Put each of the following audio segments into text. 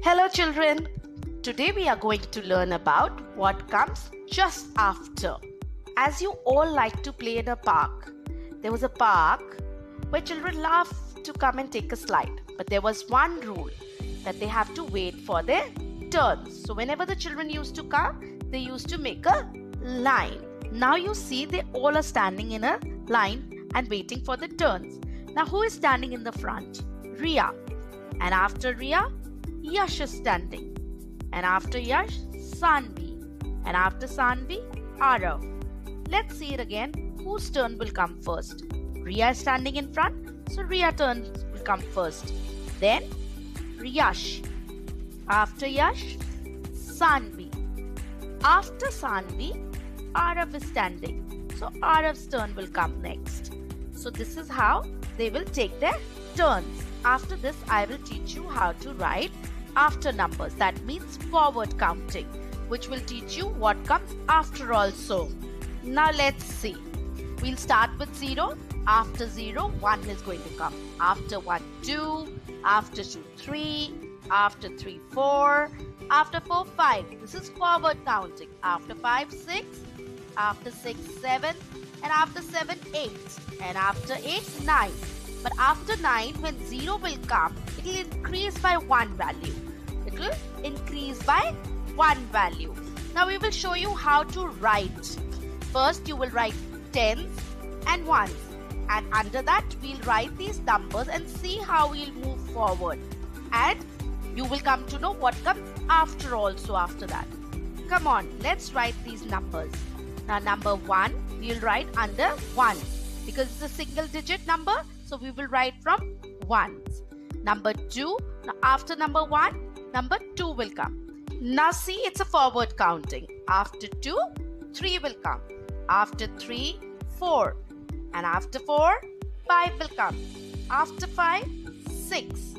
Hello children, today we are going to learn about what comes just after. As you all like to play in a park, there was a park where children love to come and take a slide. But there was one rule that they have to wait for their turns. So whenever the children used to come, they used to make a line. Now you see they all are standing in a line and waiting for the turns. Now who is standing in the front? Riya. And after Riya, Yash is standing. And after Yash, Sanvi. And after Sanvi, Arav. Let's see it again. Whose turn will come first? Riya is standing in front, so Riya turn will come first. Then Yash. After Yash, Sanvi. After Sanvi, Arav is standing. So Arav's turn will come next. So this is how they will take their turns. After this, I will teach you how to write after numbers. That means forward counting, which will teach you what comes after also. Now let's see. We'll start with 0. After 0, 1 is going to come. After 1, 2. After 2, 3. After 3, 4. After 4, 5. This is forward counting. After 5, 6. After 6, 7. And after 7, 8. And after 8, 9. But after 9, when 0 will come, it will increase by 1 value. It will increase by 1 value. Now we will show you how to write. First you will write tens and ones. And under that we'll write these numbers and see how we'll move forward. And you will come to know what comes after also after that. Come on, let's write these numbers. Now number 1, we'll write under 1. Because it's a single digit number, so we will write from ones. Number 2, now after number 1, number 2 will come. Now see, it's a forward counting. After 2, 3 will come. After 3, 4. And after 4, 5 will come. After 5, 6.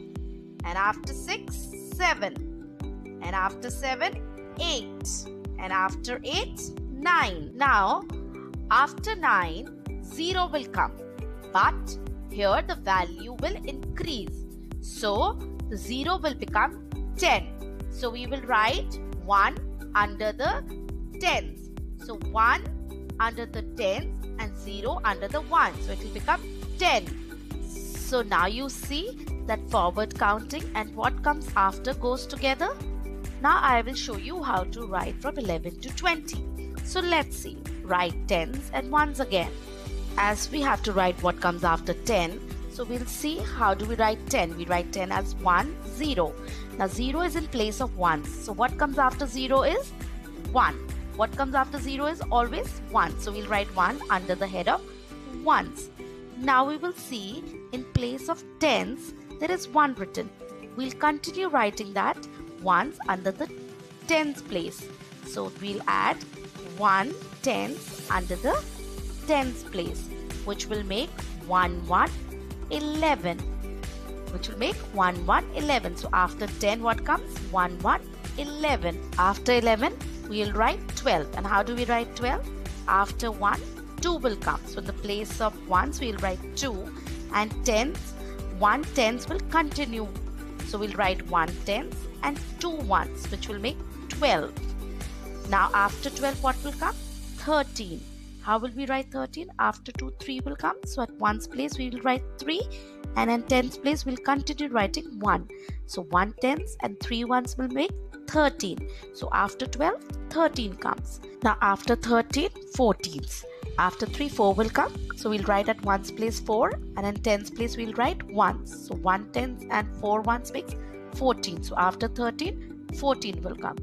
And after 6, 7. And after 7, 8. And after 8, 9. Now, after 9, 0 will come. But here the value will increase. So, the 0 will become 10. So, we will write 1 under the tens. So, 1 under the tens and 0 under the 1. So, it will become 10. So, now you see that forward counting and what comes after goes together. Now, I will show you how to write from 11 to 20. So, let's see. Write tens and ones again. As we have to write what comes after 10, so we'll see how do we write 10. We write 10 as 1, 0. Now 0 is in place of 1. So what comes after 0 is 1. What comes after 0 is always 1. So we'll write 1 under the head of ones. Now we will see in place of tens, there is 1 written. We'll continue writing that ones under the tens place. So we'll add 1 tens under the tens place, which will make 1, 1, 11. Which will make 1, 1, 11. So after 10, what comes? 1, 1, 11. After 11, we will write 12. And how do we write 12? After 1, 2 will come. So in the place of ones, we will write 2. And tens, 1 tens will continue. So we'll write 1 tens and 2 ones, which will make 12. Now after 12, what will come? 13. How will we write 13? After 2, 3 will come. So at ones place, we will write 3. And in tens place, we'll continue writing 1. So 1 tens and 3 ones will make 13. So after 12, 13 comes. Now after 13, 14s. After 3, 4 will come. So we'll write at ones place 4. And in tens place, we'll write 1s. So 1 tens and 4 ones makes 14. So after 13, 14 will come.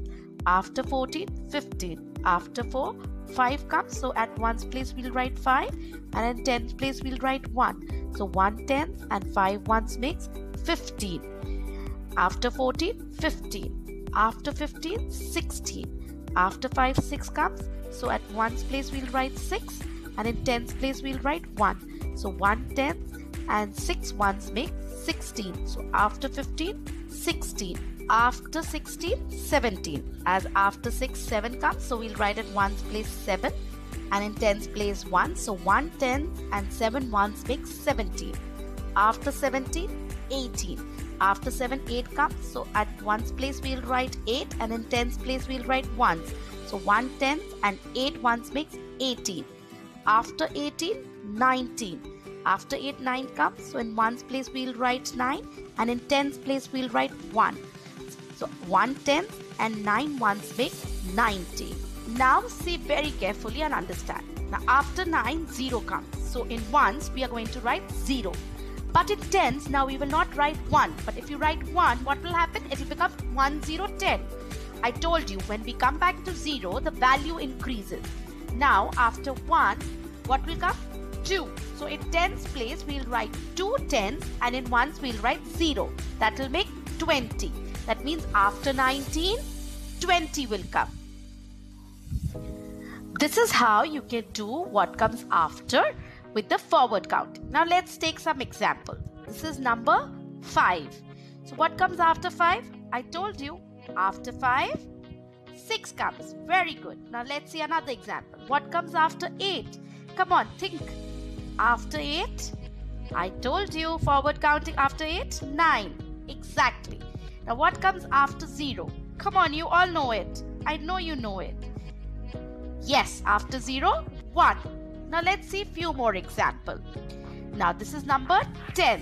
After 14, 15. After 4, 5 comes. So at ones place we'll write 5 and in tens place we'll write 1. So 1 tens and 5 ones makes 15. After 14, 15. After 15, 16. After 5, 6 comes. So at ones place we'll write 6 and in tens place we'll write 1. So 1 tens and 6 ones make 16. So after 15, 16. After 16, 17. As after 6, 7 comes, so we'll write at ones place 7 and in tens place 1. So 1 tens and 7 ones make 17. After 17, 18. After 7, 8 comes. So at 1's place we'll write 8, and in 10's place we'll write 1s. So 1 10th and 8 1s makes 18. After 18, 19. After 8, 9 comes. So in 1's place we'll write 9, and in 10's place we'll write 1. So 1 10th and 9 1s make 19. Now see very carefully and understand. Now after 9, 0 comes. So in 1s we are going to write 0. But in 10s, now we will not write 1. But if you write 1, what will happen? It will become 1 0 10. I told you, when we come back to 0, the value increases. Now after 1, what will come? 2. So in 10's place, we'll write 2 10s, and in 1's we'll write 0. That will make 20. That means after 19, 20 will come. This is how you can do what comes after with the forward counting. Now let's take some example. This is number 5. So what comes after 5? I told you, after 5, 6 comes. Very good. Now let's see another example. What comes after 8? Come on, think. After 8, I told you, forward counting after 8, 9. Exactly. Now what comes after 0? Come on, you all know it. I know you know it. Yes, after 0, 1. Now let's see a few more examples. Now this is number 10.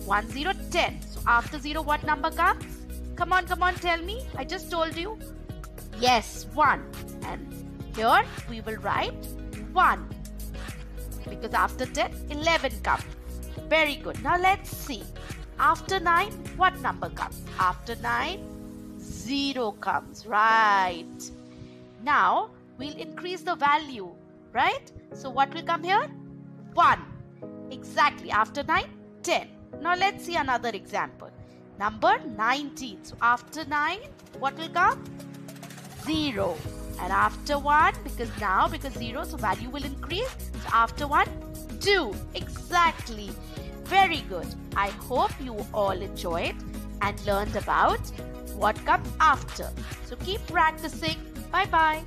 1 0 10. So after 0, what number comes? Come on, tell me. I just told you. Yes, 1. And here we will write 1. Because after 10, 11 comes. Very good. Now let's see. After 9, what number comes? After 9, 0 comes. Right. Now we'll increase the value. Right? So what will come here? 1. Exactly. After 9, 10. Now let's see another example. Number 19. So after 9, what will come? 0. And after 1, because 0, so value will increase. So after 1, 2. Exactly. Very good. I hope you all enjoyed and learned about what comes after. So keep practicing. Bye-bye.